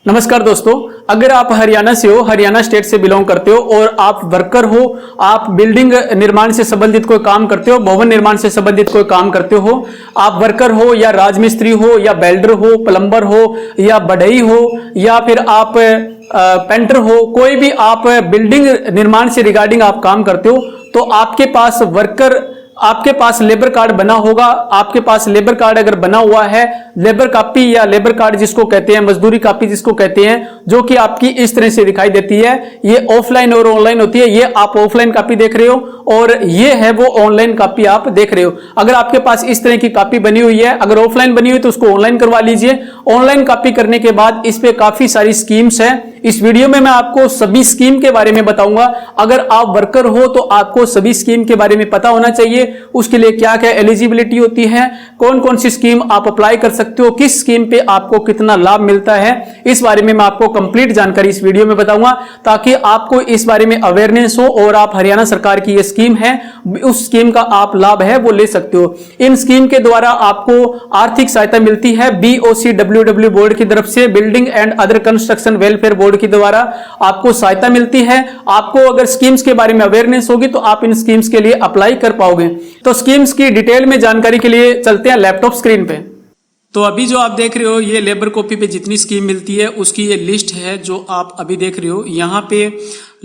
नमस्कार दोस्तों, अगर आप हरियाणा से हो, हरियाणा स्टेट से बिलोंग करते हो और आप वर्कर हो, आप बिल्डिंग निर्माण से संबंधित कोई काम करते हो, भवन निर्माण से संबंधित कोई काम करते हो, आप वर्कर हो या राजमिस्त्री हो या वेल्डर हो, प्लम्बर हो या बढ़ई हो या फिर आप पेंटर हो, कोई भी आप बिल्डिंग निर्माण से रिगार्डिंग आप काम करते हो, तो आपके पास लेबर कार्ड बना होगा। आपके पास लेबर कार्ड अगर बना हुआ है, लेबर कॉपी या लेबर कार्ड जिसको कहते हैं, मजदूरी कॉपी जिसको कहते हैं, जो कि आपकी इस तरह से दिखाई देती है। ये ऑफलाइन और ऑनलाइन होती है। ये आप ऑफलाइन कॉपी देख रहे हो और ये है वो ऑनलाइन कॉपी आप देख रहे हो। अगर आपके पास इस तरह की कॉपी बनी हुई है, अगर ऑफलाइन बनी हुई तो उसको ऑनलाइन करवा लीजिए। ऑनलाइन कॉपी करने के बाद इस पे काफी सारी स्कीम्स है। इस वीडियो में मैं आपको सभी स्कीम के बारे में बताऊंगा। अगर आप वर्कर हो तो आपको सभी स्कीम के बारे में पता होना चाहिए। उसके लिए क्या क्या एलिजिबिलिटी होती है, कौन कौन सी स्कीम आप अप्लाई कर सकते हो, किस स्कीम पे आपको कितना लाभ मिलता है, इस बारे में मैं आपको कंप्लीट जानकारी इस वीडियो में बताऊंगा, ताकि आपको इस बारे में अवेयरनेस हो और आप हरियाणा सरकार की ये स्कीम है, उस स्कीम का आप लाभ है वो ले सकते हो। इन स्कीम के द्वारा आपको आर्थिक सहायता मिलती है BOCWW बोर्ड की तरफ से, building and other construction welfare board के द्वारा आपको सहायता मिलती है। आपको अगर स्कीम्स के बारे में अवेयरनेस होगी तो आप इन स्कीम्स के लिए अप्लाई कर पाओगे। तो स्कीम्स की डिटेल में जानकारी के लिए चलते हैं लैपटॉप स्क्रीन पे। तो अभी जो आप देख रहे हो ये लेबर कॉपी पे जितनी स्कीम मिलती है उसकी ये लिस्ट है जो आप अभी देख रहे हो। यहाँ पे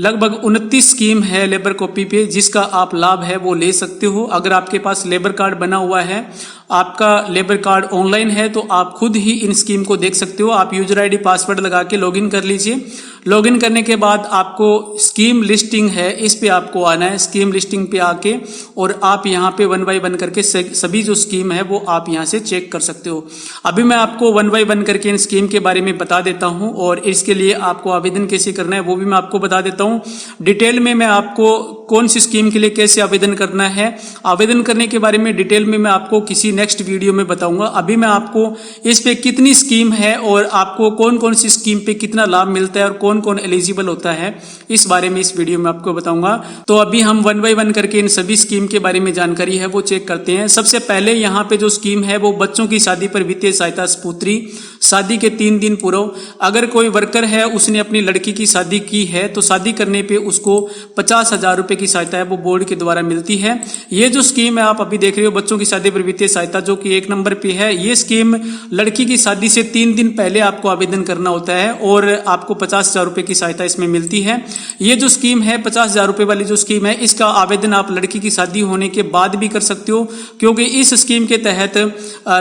लगभग 29 स्कीम है लेबर कॉपी पे, जिसका आप लाभ है वो ले सकते हो। अगर आपके पास लेबर कार्ड बना हुआ है, आपका लेबर कार्ड ऑनलाइन है, तो आप खुद ही इन स्कीम को देख सकते हो। आप यूजर आईडी पासवर्ड लगा के लॉगिन कर लीजिए। लॉगिन करने के बाद आपको स्कीम लिस्टिंग है, इस पे आपको आना है। स्कीम लिस्टिंग पे आके और आप यहाँ पे 1 बाय 1 करके सभी जो स्कीम है वो आप यहाँ से चेक कर सकते हो। अभी मैं आपको 1 बाय 1 करके इन स्कीम के बारे में बता देता हूँ और इसके लिए आपको आवेदन कैसे करना है वो भी मैं आपको बता देता हूँ। डिटेल में मैं आपको कौन सी स्कीम के लिए कैसे आवेदन करना है, आवेदन करने के बारे में डिटेल में मैं आपको किसी नेक्स्ट वीडियो में बताऊंगा। अभी मैं आपको इस पे कितनी स्कीम है और आपको कौन कौन सी स्कीम पे कितना लाभ मिलता है और कौन कौन एलिजिबल होता है, इस बारे में इस वीडियो में आपको बताऊंगा। तो अभी हम 1 बाय 1 करके इन सभी स्कीम के बारे में जानकारी है वो चेक करते हैं। सबसे पहले यहाँ पे जो स्कीम है वो बच्चों की शादी पर वित्तीय सहायता स्फूर्ति, शादी के 3 दिन पूर्व। अगर कोई वर्कर है, उसने अपनी लड़की की शादी की है तो शादी करने पे उसको 50,000 रुपए की सहायता है वो बोर्ड के द्वारा मिलती है। ये जो स्कीम है आप अभी देख रहे हो, बच्चों की शादी पर वित्तीय सहायता, जो कि 1 नंबर पे है। ये स्कीम लड़की की शादी से 3 दिन पहले आपको आवेदन करना होता है और आपको 50,000 रुपए की सहायता इसमें मिलती है। ये जो स्कीम है 50,000 रुपए वाली जो स्कीम है, इसका आवेदन आप लड़की की शादी होने के बाद भी कर सकते हो, क्योंकि इस स्कीम के तहत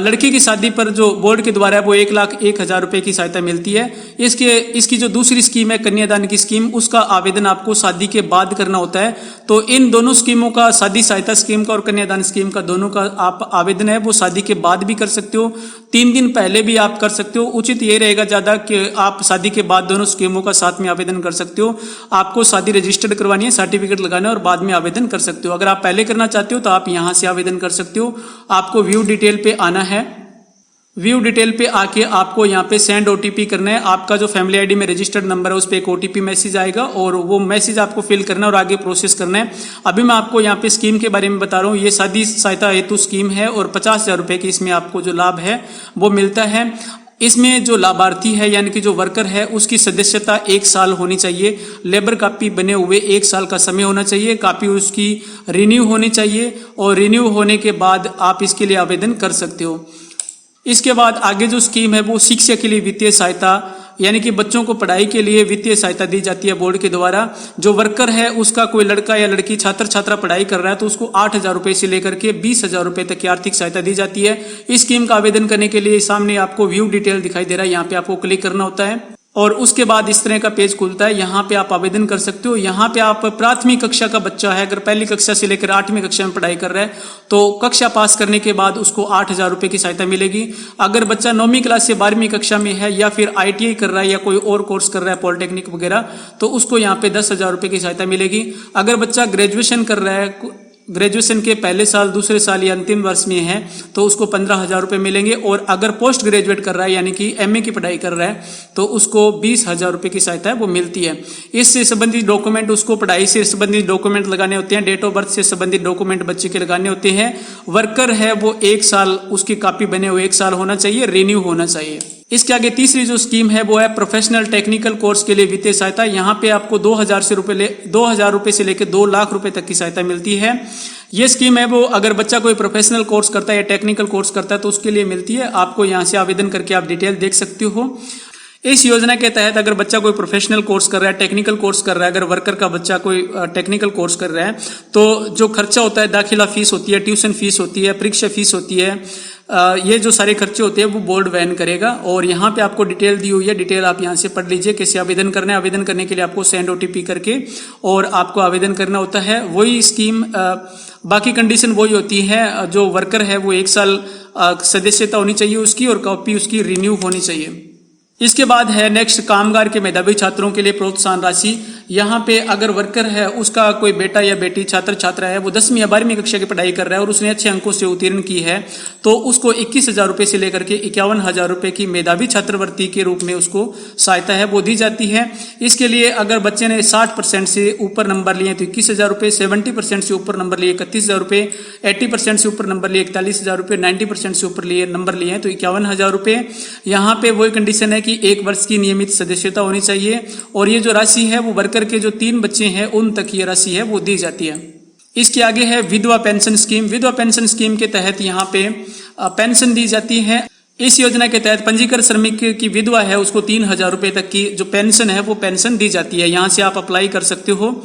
लड़की की शादी पर जो बोर्ड के द्वारा है वो 1,01,000 रुपए की सहायता मिलती है। इसकी जो दूसरी स्कीम है कन्यादान की स्कीम, उसका आवेदन आपको शादी के बाद करना होता है। तो इन दोनों स्कीमों का, शादी सहायता स्कीम का और कन्यादान स्कीम का, दोनों का आप आवेदन है वो शादी के बाद भी कर सकते हो, 3 दिन पहले भी आप कर सकते हो। उचित ये रहेगा ज्यादा कि आप शादी के बाद दोनों स्कीमों का साथ में आवेदन कर सकते हो। आपको शादी रजिस्टर्ड करवानी है, सर्टिफिकेट लगाना है और बाद में आवेदन कर सकते हो। अगर आप पहले करना चाहते हो तो आप यहाँ से आवेदन कर सकते हो। आपको व्यू डिटेल पे आना है। व्यू डिटेल पे आके आपको यहाँ पे सेंड OTP करना है। आपका जो फैमिली आईडी में रजिस्टर्ड नंबर है उस पर एक OTP मैसेज आएगा और वो मैसेज आपको फिल करना है और आगे प्रोसेस करना है। अभी मैं आपको यहाँ पे स्कीम के बारे में बता रहा हूँ। ये शादी सहायता हेतु स्कीम है और 50,000 रुपए की इसमें आपको जो लाभ है वो मिलता है। इसमें जो लाभार्थी है यानी कि जो वर्कर है उसकी सदस्यता 1 साल होनी चाहिए। लेबर कॉपी बने हुए 1 साल का समय होना चाहिए। कॉपी उसकी रिन्यू होनी चाहिए और रिन्यू होने के बाद आप इसके लिए आवेदन कर सकते हो। इसके बाद आगे जो स्कीम है वो शिक्षा के लिए वित्तीय सहायता, यानी कि बच्चों को पढ़ाई के लिए वित्तीय सहायता दी जाती है बोर्ड के द्वारा। जो वर्कर है उसका कोई लड़का या लड़की छात्रा पढ़ाई कर रहा है तो उसको 8,000 रुपए से लेकर के 20,000 रुपए तक की आर्थिक सहायता दी जाती है। इस स्कीम का आवेदन करने के लिए सामने आपको व्यू डिटेल दिखाई दे रहा है, यहाँ पे आपको क्लिक करना होता है और उसके बाद इस तरह का पेज खुलता है। यहाँ पे आप आवेदन कर सकते हो। यहाँ पे आप प्राथमिक कक्षा का बच्चा है, अगर पहली कक्षा से लेकर 8वीं कक्षा में पढ़ाई कर रहा है तो कक्षा पास करने के बाद उसको 8,000 रुपए की सहायता मिलेगी। अगर बच्चा 9वीं क्लास से 12वीं कक्षा में है या फिर ITI कर रहा है या कोई और कोर्स कर रहा है, पॉलिटेक्निक वगैरह, तो उसको यहाँ पे 10,000 रुपए की सहायता मिलेगी। अगर बच्चा ग्रेजुएशन कर रहा है, ग्रेजुएशन के पहले साल, दूसरे साल या अंतिम वर्ष में है तो उसको 15,000 रुपए मिलेंगे। और अगर पोस्ट ग्रेजुएट कर रहा है यानी कि MA की पढ़ाई कर रहा है तो उसको 20,000 रुपए की सहायता है वो मिलती है। इससे संबंधित डॉक्यूमेंट, उसको पढ़ाई से संबंधित डॉक्यूमेंट लगाने होते हैं, डेट ऑफ बर्थ से संबंधित डॉक्यूमेंट बच्चे के लगाने होते हैं। वर्कर है वो 1 साल, उसकी कॉपी बने हुए 1 साल होना चाहिए, रिन्यू होना चाहिए। इसके आगे तीसरी जो स्कीम है वो है प्रोफेशनल टेक्निकल कोर्स के लिए वित्तीय सहायता। यहाँ पे आपको 2,000 रुपए से लेकर 2 लाख रुपए तक की सहायता मिलती है। ये स्कीम है वो अगर बच्चा कोई प्रोफेशनल कोर्स करता है या टेक्निकल कोर्स करता है तो उसके लिए मिलती है। आपको यहाँ से आवेदन करके आप डिटेल देख सकते हो। इस योजना के तहत अगर बच्चा कोई प्रोफेशनल कोर्स कर रहा है, टेक्निकल कोर्स कर रहा है, अगर वर्कर का बच्चा कोई टेक्निकल कोर्स कर रहा है तो जो खर्चा होता है, दाखिला फीस होती है, ट्यूशन फीस होती है, परीक्षा फीस होती है, ये जो सारे खर्चे होते हैं वो बोर्ड वहन करेगा। और यहाँ पे आपको डिटेल दी हुई है, डिटेल आप यहाँ से पढ़ लीजिए कैसे आवेदन करना है। आवेदन करने के लिए आपको सेंड OTP करके और आपको आवेदन करना होता है। वही स्कीम, बाकी कंडीशन वही होती है। जो वर्कर है वो 1 साल सदस्यता होनी चाहिए उसकी और कॉपी उसकी रिन्यू होनी चाहिए। इसके बाद है नेक्स्ट कामगार के मेधावी छात्रों के लिए प्रोत्साहन राशि। यहाँ पे अगर वर्कर है उसका कोई बेटा या बेटी छात्र छात्रा है वो 10वीं या 12वीं कक्षा की पढ़ाई कर रहा है और उसने अच्छे अंकों से उत्तीर्ण की है तो उसको 21,000 रुपये से लेकर के 51,000 रुपये की मेधावी छात्रवृत्ति के रूप में उसको सहायता है वो दी जाती है। इसके लिए अगर बच्चे ने 60% से ऊपर नंबर लिए तो 21,000 रुपये, 70% से ऊपर नंबर लिए 31,000 रुपये, 80% से ऊपर नंबर लिए 41,000 रुपये, 90% से ऊपर नंबर लिए तो 51,000 रुपये। यहाँ पे वही कंडीशन है कि 1 वर्ष की नियमित सदस्यता होनी चाहिए और ये जो राशि है वो वर्कर के जो 3 बच्चे हैं उन तक ये राशि है वो दी जाती है। इसके आगे है विधवा पेंशन स्कीम। विधवा पेंशन स्कीम के तहत यहाँ पे पेंशन दी जाती है। इस योजना के तहत पंजीकृत श्रमिक की विधवा है उसको 3,000 रुपये तक की जो पेंशन है वो पेंशन दी जाती है। यहाँ से आप अप्लाई कर सकते हो।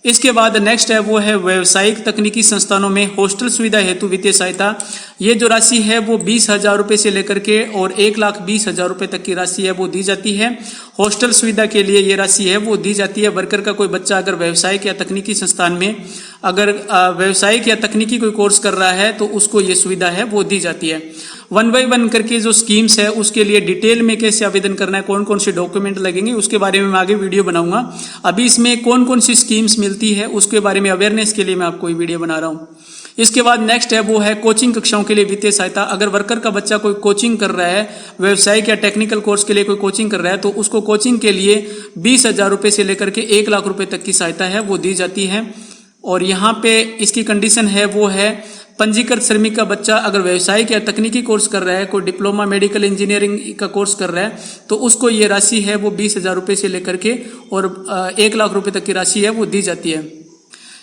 इसके बाद नेक्स्ट है वो है व्यावसायिक तकनीकी संस्थानों में हॉस्टल सुविधा हेतु वित्तीय सहायता। ये जो राशि है वो 20,000 रुपये से लेकर के और 1,20,000 रुपये तक की राशि है वो दी जाती है। हॉस्टल सुविधा के लिए ये राशि है वो दी जाती है। वर्कर का कोई बच्चा अगर व्यावसायिक या तकनीकी संस्थान में अगर व्यावसायिक या तकनीकी कोई कोर्स कर रहा है तो उसको ये सुविधा है वो दी जाती है। 1 by 1 करके जो स्कीम्स है उसके लिए डिटेल में कैसे आवेदन करना है, कौन कौन से डॉक्यूमेंट लगेंगे उसके बारे में मैं आगे वीडियो बनाऊंगा। अभी इसमें कौन कौन सी स्कीम्स मिलती है उसके बारे में अवेयरनेस के लिए मैं आपको ये वीडियो बना रहा हूँ। इसके बाद नेक्स्ट है वो है कोचिंग कक्षाओं के लिए वित्तीय सहायता। अगर वर्कर का बच्चा कोई कोचिंग कर रहा है, व्यावसायिक या टेक्निकल कोर्स के लिए कोई कोचिंग कर रहा है तो उसको कोचिंग के लिए 20,000 रुपये से लेकर के 1 लाख रुपये तक की सहायता है वो दी जाती है। और यहाँ पे इसकी कंडीशन है वो है पंजीकृत श्रमिक का बच्चा अगर व्यावसायिक या तकनीकी कोर्स कर रहा है, कोई डिप्लोमा मेडिकल इंजीनियरिंग का कोर्स कर रहा है तो उसको ये राशि है वो 20,000 रुपये से लेकर के और 1 लाख रुपये तक की राशि है वो दी जाती है।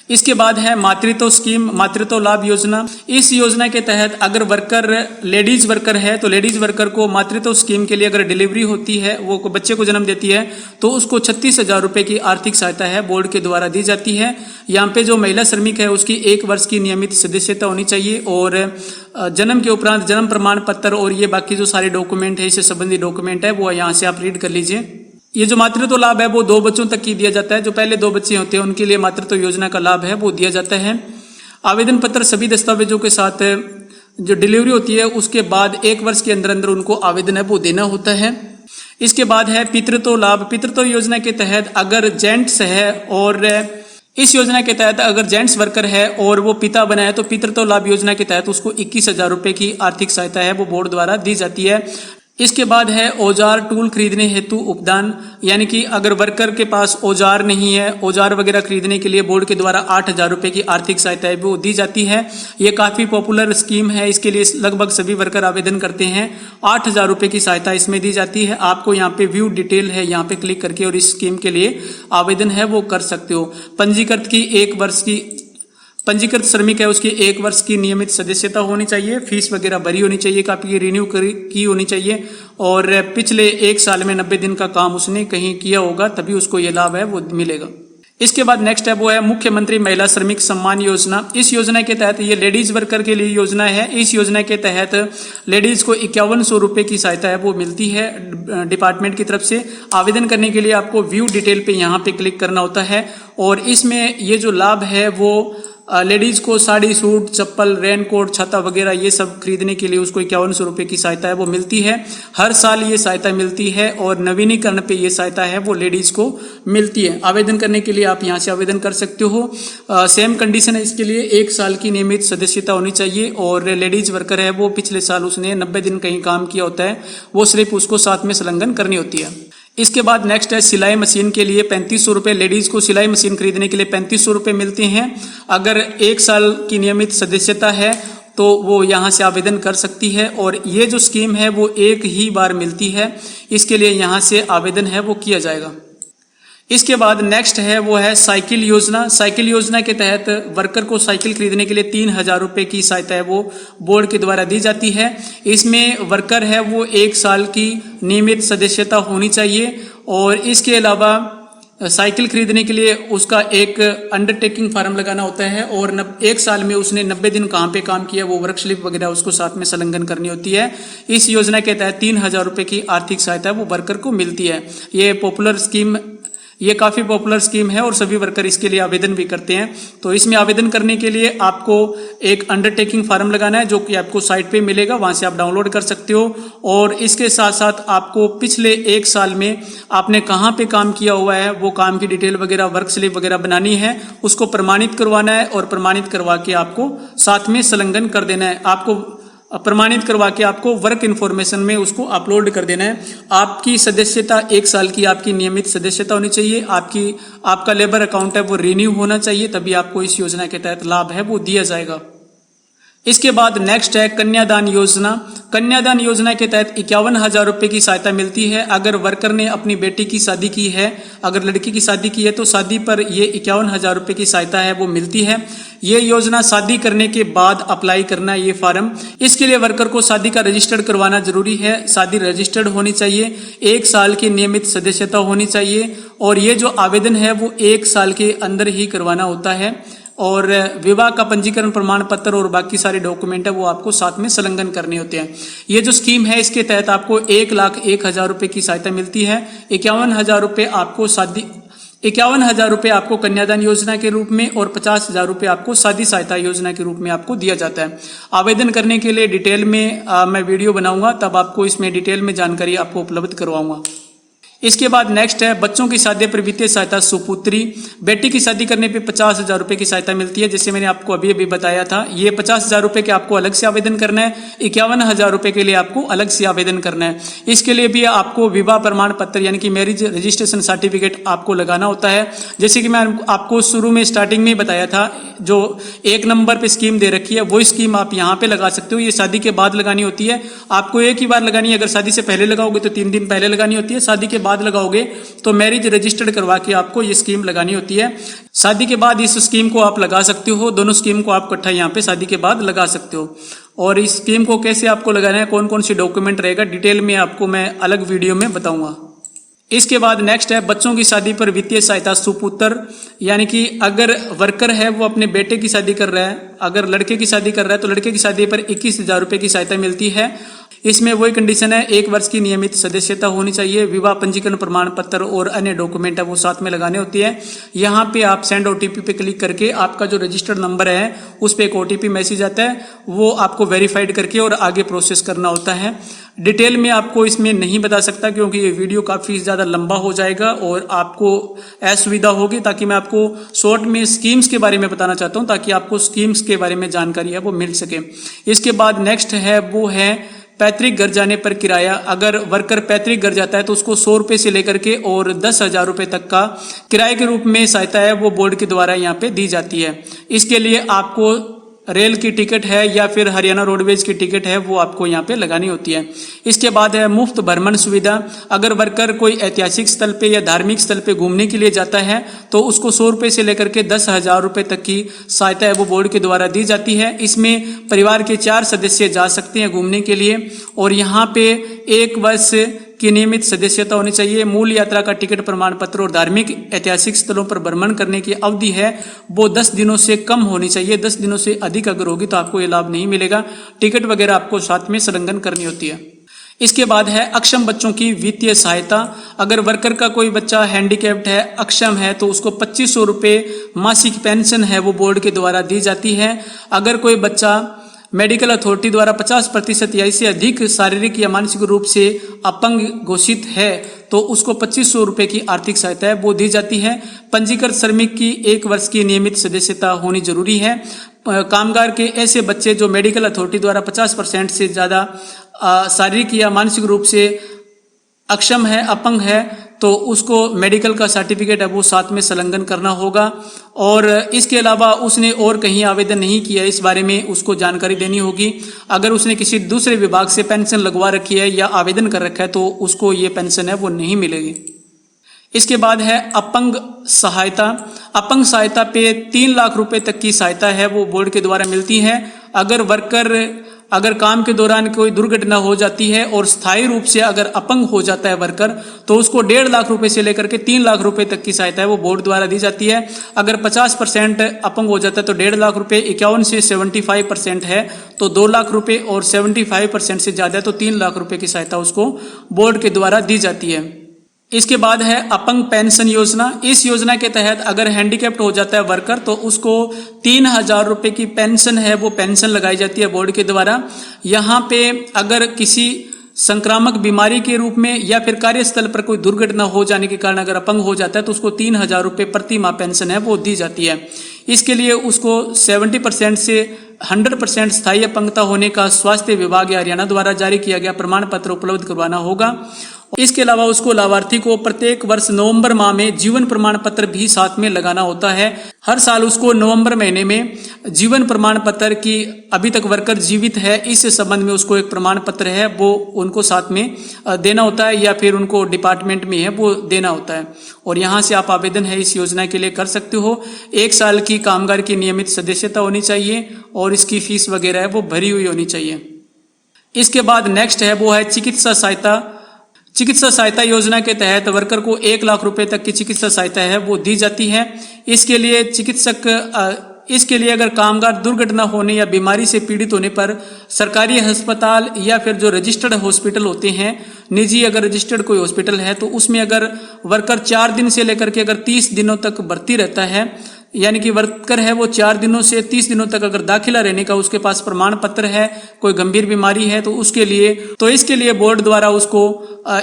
इसके बाद है मातृत्व स्कीम, मातृत्व लाभ योजना। इस योजना के तहत अगर वर्कर लेडीज वर्कर है तो लेडीज वर्कर को मातृत्व स्कीम के लिए अगर डिलीवरी होती है, वो बच्चे को जन्म देती है तो उसको 36,000 रुपये की आर्थिक सहायता है बोर्ड के द्वारा दी जाती है। यहाँ पे जो महिला श्रमिक है उसकी 1 वर्ष की नियमित सदस्यता होनी चाहिए और जन्म के उपरांत जन्म प्रमाण पत्र और ये बाकी जो सारे डॉक्यूमेंट है, इससे संबंधित डॉक्यूमेंट है वो यहाँ से आप रीड कर लीजिए। ये जो मातृत्व लाभ है वो 2 बच्चों तक की दिया जाता है। जो पहले 2 बच्चे होते हैं उनके लिए मातृत्व योजना का लाभ है वो दिया जाता है। आवेदन पत्र सभी दस्तावेजों के साथ जो डिलीवरी होती है उसके बाद 1 वर्ष के अंदर अंदर उनको आवेदन है वो देना होता है। इसके बाद है पितृत्व लाभ। पितृत्व योजना के तहत अगर जेंट्स है और इस योजना के तहत अगर जेंट्स वर्कर है और वो पिता बना है तो पितृत्व लाभ योजना के तहत उसको 21,000 रुपये की आर्थिक सहायता है वो बोर्ड द्वारा दी जाती है। इसके बाद है औजार टूल खरीदने हेतु उपदान, यानी कि अगर वर्कर के पास औजार नहीं है, औजार वगैरह खरीदने के लिए बोर्ड के द्वारा 8,000 रुपये की आर्थिक सहायता है वो दी जाती है। ये काफ़ी पॉपुलर स्कीम है, इसके लिए लगभग सभी वर्कर आवेदन करते हैं। 8,000 रुपये की सहायता इसमें दी जाती है। आपको यहाँ पे व्यू डिटेल है, यहाँ पे क्लिक करके और इस स्कीम के लिए आवेदन है वो कर सकते हो। पंजीकृत की 1 वर्ष की पंजीकृत श्रमिक है उसकी 1 वर्ष की नियमित सदस्यता होनी चाहिए, फीस वगैरह भरी होनी चाहिए, कापी रिन्यू की होनी चाहिए और पिछले 1 साल में 90 दिन का काम उसने कहीं किया होगा तभी उसको ये लाभ है वो मिलेगा। इसके बाद नेक्स्ट है वो है मुख्यमंत्री महिला श्रमिक सम्मान योजना। इस योजना के तहत ये लेडीज वर्कर के लिए योजना है। इस योजना के तहत लेडीज को 5100 रुपये की सहायता है वो मिलती है डिपार्टमेंट की तरफ से। आवेदन करने के लिए आपको व्यू डिटेल पे यहाँ पे क्लिक करना होता है और इसमें ये जो लाभ है वो लेडीज को साड़ी, सूट, चप्पल, रेनकोट, छाता वगैरह ये सब खरीदने के लिए उसको 5100 रुपये की सहायता है वो मिलती है। हर साल ये सहायता मिलती है और नवीनीकरण पे ये सहायता है वो लेडीज को मिलती है। आवेदन करने के लिए आप यहाँ से आवेदन कर सकते हो। सेम कंडीशन है इसके लिए, 1 साल की नियमित सदस्यता होनी चाहिए और लेडीज वर्कर है वो पिछले साल उसने 90 दिन कहीं काम किया होता है, वो सिर्फ उसको साथ में संलग्न करनी होती है। इसके बाद नेक्स्ट है सिलाई मशीन के लिए 3500 रुपये। लेडीज को सिलाई मशीन खरीदने के लिए 3500 रुपये मिलते हैं अगर 1 साल की नियमित सदस्यता है तो वो यहाँ से आवेदन कर सकती है। और ये जो स्कीम है वो एक ही बार मिलती है, इसके लिए यहाँ से आवेदन है वो किया जाएगा। इसके बाद नेक्स्ट है वो है साइकिल योजना। साइकिल योजना के तहत वर्कर को साइकिल खरीदने के लिए 3,000 रुपये की सहायता है वो बोर्ड के द्वारा दी जाती है। इसमें वर्कर है वो 1 साल की नियमित सदस्यता होनी चाहिए और इसके अलावा साइकिल खरीदने के लिए उसका एक अंडरटेकिंग फार्म लगाना होता है और 1 साल में उसने 90 दिन कहाँ पे काम किया वो वर्क स्लिप वगैरह उसको साथ में संलग्न करनी होती है। इस योजना के तहत 3,000 रुपये की आर्थिक सहायता वो वर्कर को मिलती है। ये काफ़ी पॉपुलर स्कीम है और सभी वर्कर इसके लिए आवेदन भी करते हैं। तो इसमें आवेदन करने के लिए आपको एक अंडरटेकिंग फार्म लगाना है जो कि आपको साइट पे मिलेगा, वहां से आप डाउनलोड कर सकते हो। और इसके साथ साथ आपको पिछले 1 साल में आपने कहाँ पे काम किया हुआ है वो काम की डिटेल वगैरह, वर्क स्लिप वगैरह बनानी है, उसको प्रमाणित करवाना है और प्रमाणित करवा के आपको साथ में संलग्न कर देना है। आपको प्रमाणित करवा के आपको वर्क इन्फॉर्मेशन में उसको अपलोड कर देना है। आपकी सदस्यता 1 साल की आपकी नियमित सदस्यता होनी चाहिए। आपका लेबर अकाउंट है वो रिन्यू होना चाहिए, तभी आपको इस योजना के तहत लाभ है वो दिया जाएगा। इसके बाद नेक्स्ट है कन्यादान योजना। कन्यादान योजना के तहत 51,000 रुपये की सहायता मिलती है। अगर वर्कर ने अपनी बेटी की शादी की है, अगर लड़की की शादी की है तो शादी पर ये 51,000 रुपये की सहायता है वो मिलती है। ये योजना शादी करने के बाद अप्लाई करना ये फार्म। इसके लिए वर्कर को शादी का रजिस्टर्ड करवाना जरूरी है। शादी रजिस्टर्ड होनी चाहिए, 1 साल की नियमित सदस्यता होनी चाहिए और ये जो आवेदन है वो 1 साल के अंदर ही करवाना होता है। और विवाह का पंजीकरण प्रमाण पत्र और बाकी सारे डॉक्यूमेंट है वो आपको साथ में संलग्न करने होते हैं। ये जो स्कीम है इसके तहत आपको 1,01,000 रुपये की सहायता मिलती है। 51,000 रुपये आपको 51,000 रुपये आपको कन्यादान योजना के रूप में और 50,000 रुपये आपको शादी सहायता योजना के रूप में आपको दिया जाता है। आवेदन करने के लिए डिटेल में मैं वीडियो बनाऊंगा, तब आपको इसमें डिटेल में जानकारी आपको उपलब्ध करवाऊंगा। इसके बाद नेक्स्ट है बच्चों की शादी पर वित्तीय सहायता सुपुत्री। बेटी की शादी करने पे 50,000 रुपये की सहायता मिलती है, जैसे मैंने आपको अभी बताया था। ये 50,000 रुपये के आपको अलग से आवेदन करना है, 51,000 रुपये के लिए आपको अलग से आवेदन करना है। इसके लिए भी आपको विवाह प्रमाण पत्र यानी कि मैरिज रजिस्ट्रेशन सर्टिफिकेट आपको लगाना होता है। जैसे कि मैं आपको शुरू में स्टार्टिंग में बताया था, जो 1 नंबर पे स्कीम दे रखी है वो स्कीम आप यहाँ पे लगा सकते हो। ये शादी के बाद लगानी होती है, आपको एक ही बार लगानी है। अगर शादी से पहले लगाओगे तो 3 दिन पहले लगानी होती है, शादी के बाद लगाओगे तो मैरिज रजिस्टर्ड करवा के आपको ये स्कीम लगानी होती है। शादी के बाद इस स्कीम को आप लगा सकते हो, दोनों स्कीम को आप इकट्ठा यहाँ पे शादी के बाद लगा सकते हो। और इस स्कीम को कैसे आपको लगाना है, कौन कौन सी डॉक्यूमेंट रहेगा, डिटेल में आपको मैं अलग वीडियो में बताऊंगा। इसके बाद नेक्स्ट है बच्चों की शादी पर वित्तीय सहायता सुपुत्र, यानी कि अगर वर्कर है वो अपने बेटे की शादी कर रहा है, अगर लड़के की शादी कर रहा है तो लड़के की शादी पर 21,000 रुपये की सहायता मिलती है। इसमें वही कंडीशन है, 1 वर्ष की नियमित सदस्यता होनी चाहिए, विवाह पंजीकरण प्रमाण पत्र और अन्य डॉक्यूमेंट है वो साथ में लगाने होती है। यहाँ पे आप सेंड OTP पे क्लिक करके आपका जो रजिस्टर्ड नंबर है उस पर एक OTP मैसेज आता है, वो आपको वेरीफाइड करके और आगे प्रोसेस करना होता है। डिटेल में आपको इसमें नहीं बता सकता क्योंकि ये वीडियो काफ़ी ज़्यादा लंबा हो जाएगा और आपको असुविधा होगी, ताकि मैं आपको शॉर्ट में स्कीम्स के बारे में बताना चाहता हूँ, ताकि आपको स्कीम्स के बारे में जानकारी है वो मिल सके। इसके बाद नेक्स्ट है वो है पैतृक घर जाने पर किराया। अगर वर्कर पैतृक घर जाता है तो उसको 100 रुपये से लेकर के और 10,000 रुपये तक का किराए के रूप में सहायता है वो बोर्ड के द्वारा यहाँ पे दी जाती है। इसके लिए आपको रेल की टिकट है या फिर हरियाणा रोडवेज की टिकट है वो आपको यहाँ पे लगानी होती है। इसके बाद है मुफ्त भ्रमण सुविधा। अगर वर्कर कोई ऐतिहासिक स्थल पे या धार्मिक स्थल पे घूमने के लिए जाता है तो उसको 100 रुपये से लेकर के 10,000 रुपये तक की सहायता है वो बोर्ड के द्वारा दी जाती है। इसमें परिवार के 4 सदस्य जा सकते हैं घूमने के लिए और यहाँ पे 1 वर्ष की नियमित सदस्यता होनी चाहिए। मूल यात्रा का टिकट प्रमाण पत्र और धार्मिक ऐतिहासिक स्थलों पर भ्रमण करने की अवधि है वो 10 दिनों से कम होनी चाहिए। 10 दिनों से अधिक अगर होगी तो आपको ये लाभ नहीं मिलेगा। टिकट वगैरह आपको साथ में संलग्न करनी होती है। इसके बाद है अक्षम बच्चों की वित्तीय सहायता। अगर वर्कर का कोई बच्चा हैंडीकैप्ड है, अक्षम है, तो उसको 2500 रुपये मासिक पेंशन है वो बोर्ड के द्वारा दी जाती है। अगर कोई बच्चा मेडिकल अथॉरिटी द्वारा 50% या इससे अधिक शारीरिक या मानसिक रूप से अपंग घोषित है तो उसको 2500 रुपये की आर्थिक सहायता है वो दी जाती है। पंजीकृत श्रमिक की 1 वर्ष की नियमित सदस्यता होनी जरूरी है। कामगार के ऐसे बच्चे जो मेडिकल अथॉरिटी द्वारा 50% से ज़्यादा शारीरिक या मानसिक रूप से अक्षम है, अपंग है, तो उसको मेडिकल का सर्टिफिकेट है वो साथ में संलग्न करना होगा। और इसके अलावा उसने और कहीं आवेदन नहीं किया, इस बारे में उसको जानकारी देनी होगी। अगर उसने किसी दूसरे विभाग से पेंशन लगवा रखी है या आवेदन कर रखा है तो उसको ये पेंशन है वो नहीं मिलेगी। इसके बाद है अपंग सहायता। अपंग सहायता पे 3 लाख रुपए तक की सहायता है वो बोर्ड के द्वारा मिलती है। अगर काम के दौरान कोई दुर्घटना हो जाती है और स्थायी रूप से अगर अपंग हो जाता है वर्कर तो उसको 1.5 लाख रुपए से लेकर के 3 लाख रुपए तक की सहायता है वो बोर्ड द्वारा दी जाती है। अगर 50% अपंग हो जाता है तो 1.5 लाख रुपए, 51 से 75% है तो 2 लाख रुपए और 75% से ज्यादा है तो 3 लाख रुपए की सहायता उसको बोर्ड के द्वारा दी जाती है। इसके बाद है अपंग पेंशन योजना। इस योजना के तहत अगर हैंडीकैप्ड हो जाता है वर्कर तो उसको 3,000 रुपए की पेंशन है वो पेंशन लगाई जाती है बोर्ड के द्वारा। यहाँ पे अगर किसी संक्रामक बीमारी के रूप में या फिर कार्यस्थल पर कोई दुर्घटना हो जाने के कारण अगर अपंग हो जाता है तो उसको 3,000 रुपए प्रति माह पेंशन है वो दी जाती है। इसके लिए उसको 70% से 100% स्थायी अपंगता होने का स्वास्थ्य विभाग या हरियाणा द्वारा जारी किया गया प्रमाण पत्र उपलब्ध करवाना होगा। इसके अलावा उसको लाभार्थी को प्रत्येक वर्ष नवंबर माह में जीवन प्रमाण पत्र भी साथ में लगाना होता है। हर साल उसको नवंबर महीने में जीवन प्रमाण पत्र की अभी तक वर्कर जीवित है इस संबंध में उसको एक प्रमाण पत्र है वो उनको साथ में देना होता है या फिर उनको डिपार्टमेंट में है वो देना होता है। और यहाँ से आप आवेदन है इस योजना के लिए कर सकते हो। 1 साल की कामगार की नियमित सदस्यता होनी चाहिए और इसकी फीस वगैरह है वो भरी हुई होनी चाहिए। इसके बाद नेक्स्ट है वो है चिकित्सा सहायता। चिकित्सा सहायता योजना के तहत वर्कर को 1 लाख रुपए तक की चिकित्सा सहायता है वो दी जाती है। इसके लिए अगर कामगार दुर्घटना होने या बीमारी से पीड़ित होने पर सरकारी अस्पताल या फिर जो रजिस्टर्ड हॉस्पिटल होते हैं, निजी अगर रजिस्टर्ड कोई हॉस्पिटल है तो उसमें अगर वर्कर 4 दिन से लेकर के अगर 30 दिनों तक भर्ती रहता है, यानी कि वर्कर है वो 4 दिनों से 30 दिनों तक अगर दाखिला रहने का उसके पास प्रमाण पत्र है, कोई गंभीर बीमारी है तो इसके लिए बोर्ड द्वारा उसको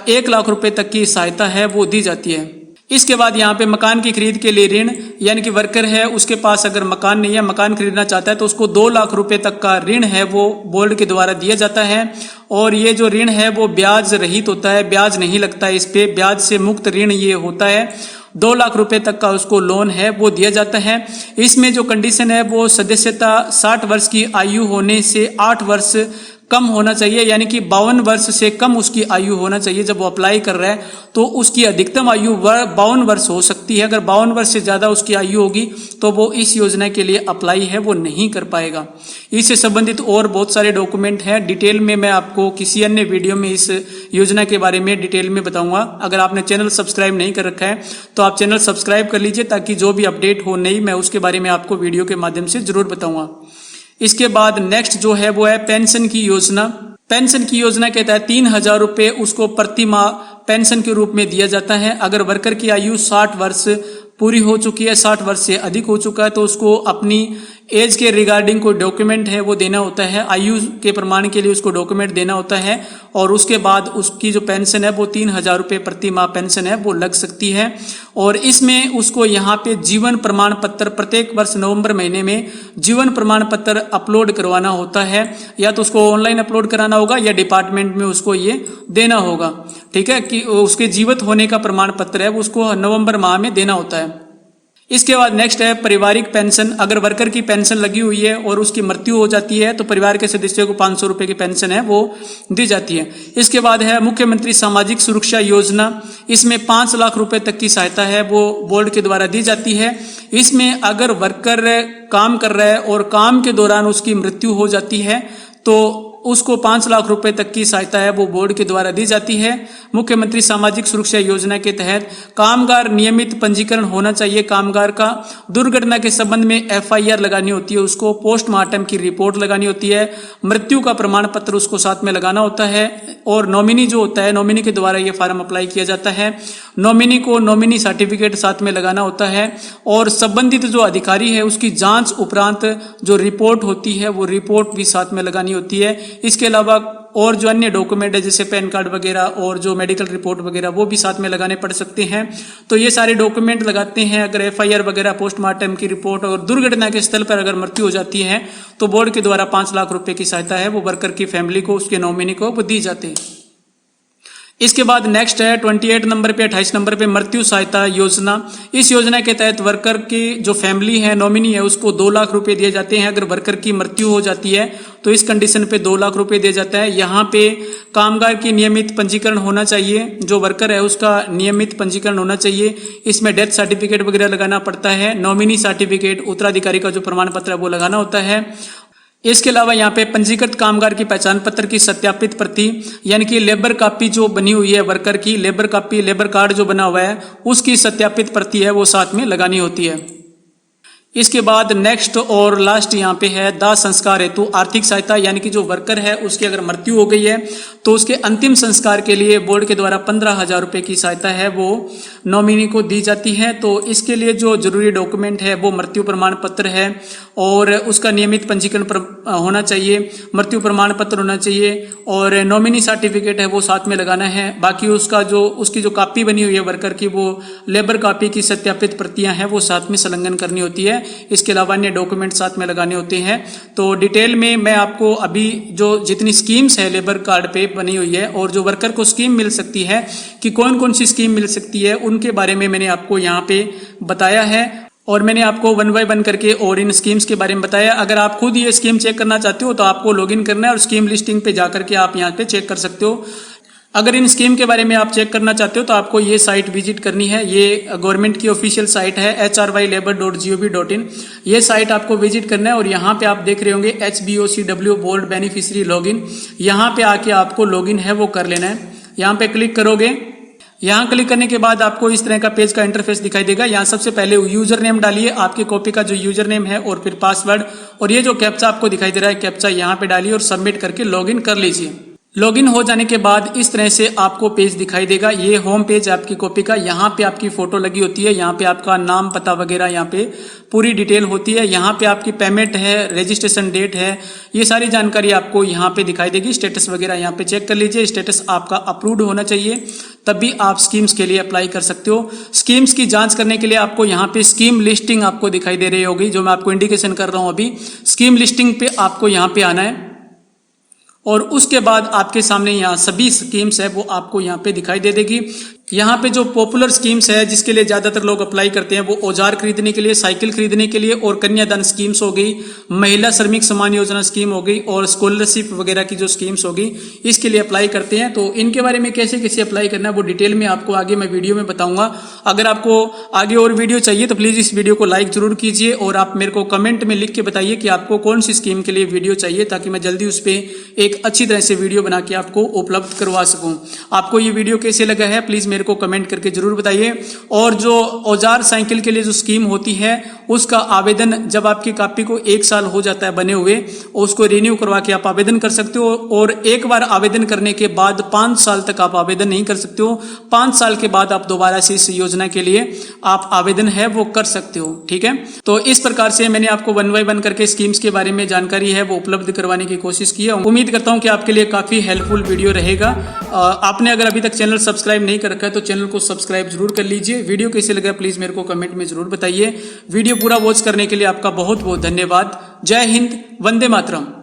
1 लाख रुपए तक की सहायता है वो दी जाती है। इसके बाद यहाँ पे मकान की खरीद के लिए ऋण, यानी कि वर्कर है उसके पास अगर मकान नहीं है, मकान खरीदना चाहता है तो उसको 2 लाख रुपए तक का ऋण है वो बोर्ड के द्वारा दिया जाता है। और ये जो ऋण है वो ब्याज रहित होता है, ब्याज नहीं लगता है, इस पे ब्याज से मुक्त ऋण ये होता है। 2 लाख रुपए तक का उसको लोन है वो दिया जाता है। इसमें जो कंडीशन है वो सदस्यता 60 वर्ष की आयु होने से 8 वर्ष कम होना चाहिए, यानी कि 52 वर्ष से कम उसकी आयु होना चाहिए। जब वो अप्लाई कर रहा है तो उसकी अधिकतम आयु 52 वर्ष हो सकती है। अगर 52 वर्ष से ज्यादा उसकी आयु होगी तो वो इस योजना के लिए अप्लाई है वो नहीं कर पाएगा। इससे संबंधित और बहुत सारे डॉक्यूमेंट हैं, डिटेल में मैं आपको किसी अन्य वीडियो में इस योजना के बारे में डिटेल में बताऊंगा। अगर आपने चैनल सब्सक्राइब नहीं कर रखा है तो आप चैनल सब्सक्राइब कर लीजिए ताकि जो भी अपडेट हो नई मैं उसके बारे में आपको वीडियो के माध्यम से जरूर बताऊंगा। इसके बाद नेक्स्ट जो है वो है पेंशन की योजना। पेंशन की योजना के तहत 3,000 रुपए उसको प्रति माह पेंशन के रूप में दिया जाता है। अगर वर्कर की आयु 60 वर्ष पूरी हो चुकी है, 60 वर्ष से अधिक हो चुका है तो उसको अपनी एज के रिगार्डिंग कोई डॉक्यूमेंट है वो देना होता है, आयु के प्रमाण के लिए उसको डॉक्यूमेंट देना होता है। और उसके बाद उसकी जो पेंशन है वो 3,000 रुपए प्रति माह पेंशन है वो लग सकती है। और इसमें उसको यहाँ पे जीवन प्रमाण पत्र प्रत्येक वर्ष नवंबर महीने में जीवन प्रमाण पत्र अपलोड करवाना होता है, या तो उसको ऑनलाइन अपलोड कराना होगा या डिपार्टमेंट में उसको ये देना होगा। ठीक है, कि उसके जीवित होने का प्रमाण पत्र है वो उसको नवंबर माह में देना होता है। इसके बाद नेक्स्ट है पारिवारिक पेंशन। अगर वर्कर की पेंशन लगी हुई है और उसकी मृत्यु हो जाती है तो परिवार के सदस्यों को 500 रुपए की पेंशन है वो दी जाती है। इसके बाद है मुख्यमंत्री सामाजिक सुरक्षा योजना। इसमें 5 लाख रुपए तक की सहायता है वो बोर्ड के द्वारा दी जाती है। इसमें अगर वर्कर काम कर रहा है और काम के दौरान उसकी मृत्यु हो जाती है तो उसको 5 लाख रुपए तक की सहायता है वो बोर्ड के द्वारा दी जाती है। मुख्यमंत्री सामाजिक सुरक्षा योजना के तहत कामगार नियमित पंजीकरण होना चाहिए। कामगार का दुर्घटना के संबंध में FIR लगानी होती है, उसको पोस्टमार्टम की रिपोर्ट लगानी होती है, मृत्यु का प्रमाण पत्र उसको साथ में लगाना होता है। और नॉमिनी जो होता है, नॉमिनी के द्वारा ये फॉर्म अप्लाई किया जाता है। नॉमिनी को नॉमिनी सर्टिफिकेट साथ में लगाना होता है। और संबंधित जो अधिकारी है उसकी जांच उपरांत जो रिपोर्ट होती है वो रिपोर्ट भी साथ में लगानी होती है। इसके अलावा और जो अन्य डॉक्यूमेंट है जैसे पैन कार्ड वगैरह और जो मेडिकल रिपोर्ट वगैरह वो भी साथ में लगाने पड़ सकते हैं। तो ये सारे डॉक्यूमेंट लगाते हैं। अगर FIR वगैरह, पोस्टमार्टम की रिपोर्ट और दुर्घटना के स्थल पर अगर मृत्यु हो जाती है तो बोर्ड के द्वारा 5 लाख रुपए की सहायता है वो वर्कर की फैमिली को, उसके नॉमिनी को वो दी जाती है। इसके बाद नेक्स्ट है 28 नंबर पे 28 नंबर पे मृत्यु सहायता योजना। इस योजना के तहत वर्कर की जो फैमिली है, नॉमिनी है, उसको 2 लाख रुपए दिए जाते हैं। अगर वर्कर की मृत्यु हो जाती है तो इस कंडीशन पे 2 लाख रुपए दिया जाता है। यहाँ पे कामगार की नियमित पंजीकरण होना चाहिए, जो वर्कर है उसका नियमित पंजीकरण होना चाहिए। इसमें डेथ सर्टिफिकेट वगैरह लगाना पड़ता है, नॉमिनी सर्टिफिकेट, उत्तराधिकारी का जो प्रमाण पत्र है वो लगाना होता है। इसके अलावा यहाँ पे पंजीकृत कामगार की पहचान पत्र की सत्यापित प्रति, यानी कि लेबर कॉपी जो बनी हुई है वर्कर की, लेबर कॉपी, लेबर कार्ड जो बना हुआ है उसकी सत्यापित प्रति है वो साथ में लगानी होती है। इसके बाद नेक्स्ट और लास्ट यहाँ पे है दाह संस्कार हेतु आर्थिक सहायता, यानी कि जो वर्कर है उसकी अगर मृत्यु हो गई है तो उसके अंतिम संस्कार के लिए बोर्ड के द्वारा 15,000 रुपए की सहायता है वो नॉमिनी को दी जाती है। तो इसके लिए जो जरूरी डॉक्यूमेंट है वो मृत्यु प्रमाण पत्र है और उसका नियमित पंजीकरण होना चाहिए, मृत्यु प्रमाण पत्र होना चाहिए और नॉमिनी सर्टिफिकेट है वो साथ में लगाना है। बाकी उसकी जो कॉपी बनी हुई है वर्कर की, वो लेबर कॉपी की सत्यापित प्रतियां हैं वो साथ में संलग्न करनी होती है। इसके अलावा अन्य डॉक्यूमेंट साथ में लगाने होते हैं। तो डिटेल में मैं आपको अभी जो जितनी स्कीम्स है लेबर कार्ड पे बनी हुई है और जो वर्कर को स्कीम मिल सकती है कि कौन कौन सी स्कीम मिल सकती है, उनके बारे में मैंने आपको यहाँ पे बताया है और मैंने आपको 1 बाय 1 करके और इन स्कीम्स के बारे में बताया। अगर आप खुद ये स्कीम चेक करना चाहते हो तो आपको लॉगिन करना है और स्कीम लिस्टिंग पे जाकर के आप यहाँ पे चेक कर सकते हो। अगर इन स्कीम के बारे में आप चेक करना चाहते हो तो आपको ये साइट विजिट करनी है। ये गवर्नमेंट की ऑफिशियल साइट है hrylabor.gov.in। ये साइट आपको विजिट करना है और यहाँ पे आप देख रहे होंगे HBOCW बोर्ड बेनिफिशियरी लॉगिन। यहाँ पे आके आपको लॉगिन है वो कर लेना है। यहाँ पे क्लिक करोगे, यहाँ क्लिक करने के बाद आपको इस तरह का पेज का इंटरफेस दिखाई देगा। यहाँ सबसे पहले यूजर नेम डालिए, आपकी कॉपी का जो यूजर नेम है और फिर पासवर्ड, और ये जो कैप्चा आपको दिखाई दे रहा है कैप्चा यहाँ पे डालिए और सबमिट करके लॉगिन कर लीजिए। लॉगिन हो जाने के बाद इस तरह से आपको पेज दिखाई देगा। ये होम पेज है आपकी कॉपी का। यहाँ पे आपकी फोटो लगी होती है, यहाँ पे आपका नाम, पता वगैरह यहाँ पे पूरी डिटेल होती है। यहाँ पे आपकी पेमेंट है, रजिस्ट्रेशन डेट है, ये सारी जानकारी आपको यहाँ पे दिखाई देगी। स्टेटस वगैरह यहाँ पे चेक कर लीजिए। स्टेटस आपका अप्रूव्ड होना चाहिए, तब भी आप स्कीम्स के लिए अप्लाई कर सकते हो। स्कीम्स की जांच करने के लिए आपको यहाँ पे स्कीम लिस्टिंग आपको दिखाई दे रही होगी, जो मैं आपको इंडिकेशन कर रहा हूँ अभी। स्कीम लिस्टिंग पे आपको यहाँ पे आना है और उसके बाद आपके सामने यहाँ सभी स्कीम्स है वो आपको यहाँ पे दिखाई दे देगी। यहाँ पे जो पॉपुलर स्कीम्स है जिसके लिए ज्यादातर लोग अप्लाई करते हैं वो औजार खरीदने के लिए, साइकिल खरीदने के लिए और कन्यादान स्कीम्स हो गई, महिला श्रमिक सम्मान योजना स्कीम हो गई और स्कॉलरशिप वगैरह की जो स्कीम्स होगी इसके लिए अप्लाई करते हैं। तो इनके बारे में कैसे कैसे अप्लाई करना है वो डिटेल में आपको आगे मैं वीडियो में बताऊंगा। अगर आपको आगे और वीडियो चाहिए तो प्लीज इस वीडियो को लाइक जरूर कीजिए और आप मेरे को कमेंट में लिख के बताइए कि आपको कौन सी स्कीम के लिए वीडियो चाहिए, ताकि मैं जल्दी उस पर एक अच्छी तरह से वीडियो बना के आपको उपलब्ध करवा सकूं। आपको ये वीडियो कैसे लगा है प्लीज मेरे को कमेंट करके जरूर बताइए। और जो औजार साइकिल के लिए जो स्कीम होती है उसका आवेदन जब आपकी कॉपी को 1 साल हो जाता है बने हुए, उसको रिन्यू करवा के आप आवेदन कर सकते हो और एक बार आवेदन करने के बाद 5 साल तक आप आवेदन नहीं कर सकते हो। 5 साल के बाद आप दोबारा से इस योजना के लिए आप आवेदन है वो कर सकते हो। ठीक है, तो इस प्रकार से मैंने आपको 1 बाय 1 करके स्कीम्स के बारे में जानकारी है वो उपलब्ध करवाने की कोशिश की है। उम्मीद करता हूं कि आपके लिए काफी हेल्पफुल वीडियो रहेगा। आपने अगर अभी तक चैनल सब्सक्राइब नहीं कर रखा है तो चैनल को सब्सक्राइब जरूर कर लीजिए। वीडियो कैसे लगा प्लीज मेरे को कमेंट में जरूर बताइए। वीडियो पूरा वॉच करने के लिए आपका बहुत बहुत धन्यवाद। जय हिंद, वंदे मातरम।